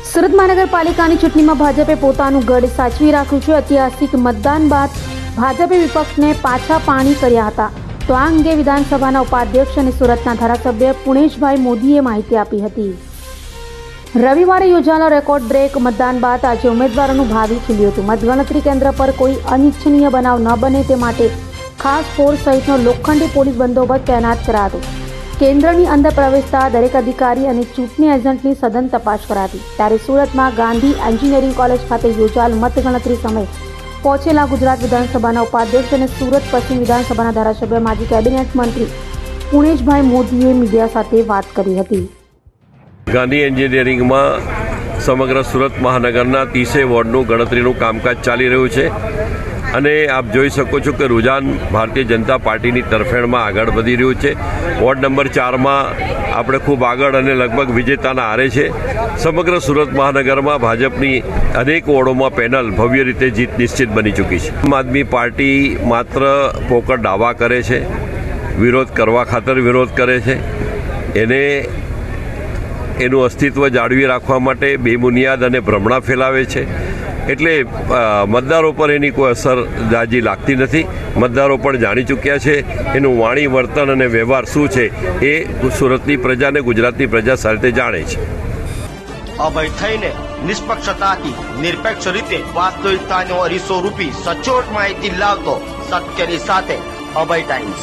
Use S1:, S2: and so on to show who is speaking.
S1: સુરત મહાનગરપાલિકાની ચૂંટણીમાં ભાજપે પોતાનું ગઢ સાચવી રાખ્યું છે। ઐતિહાસિક મતદાન બાદ ભાજપે વિપક્ષને પાછા પાણી કર્યા હતા। તો આ અંગે વિધાનસભાના ઉપાધ્યક્ષ અને સુરતના ધારાસભ્ય પુણેશભાઈ મોદીએ માહિતી આપી હતી। રવિવારે યોજાયેલા રેકોર્ડ બ્રેક મતદાન બાદ આજે ઉમેદવારોનું ભાવિ ખીલ્યું હતું। મતગણતરી કેન્દ્ર પર કોઈ અનિચ્છનીય બનાવ ન બને તે માટે ખાસ ફોર્સ સહિતનો લોખંડી પોલીસ બંદોબસ્ત તૈનાત કરાયો। કેન્દ્રની અંદર પ્રવેશતા દરેક અધિકારી અને ચૂંટણી એજન્ટની સઘન તપાસ કરાવી। ત્યારે સુરતમાં ગાંધી એન્જિનિયરિંગ કોલેજ ખાતે યોજાયેલ મતગણતરી સમયે પહોંચેલા ગુજરાત વિધાનસભાના ઉપાધ્યક્ષ અને સુરત પશ્ચિમ વિધાનસભાના ધારાસભ્ય માજી કેબિનેટ મંત્રી પુણેશભાઈ મોદીએ મીડિયા સાથે વાત કરી હતી।
S2: ગાંધી એન્જિનિયરિંગમાં સમગ્ર સુરત મહાનગરના 30 વોર્ડનું ગણતરીનું કામકાજ ચાલી રહ્યું છે અને આપ જોઈ શકો છો કે રુઝાન ભારતીય જનતા પાર્ટીની તરફેણમાં આગળ વધી રહ્યું છે। વોર્ડ નંબર 4માં આપણે ખૂબ આગળ અને લગભગ વિજેતાના હારે છે। સમગ્ર સુરત મહાનગરમાં ભાજપની અનેક વોર્ડોમાં પેનલ ભવ્ય રીતે જીત નિશ્ચિત બની ચૂકી છે। આમ આદમી પાર્ટી માત્ર પોકળ દાવા કરે છે, વિરોધ કરવા ખાતર વિરોધ કરે છે। એનું અસ્તિત્વ જાળવી રાખવા માટે બેબુનિયાદ અને ભ્રમણા ફેલાવે છે। એટલે મતદારો પર એની કોઈ અસર જાજી લાગતી નથી। મતદારો પણ જાણી ચૂક્યા છે એનું વાણી વર્તન અને વ્યવહાર શું છે એ સુરતની પ્રજા અને ગુજરાતની પ્રજા સાથે જાણે છે।
S3: અભય થઈને નિષ્પક્ષતાથી નિરપેક્ષ રીતે વાસ્તવિકતાનો અરીસો રૂપી સચોટ માહિતી લાવતો સત્યની સાથે અભય ટાઈમ્સ।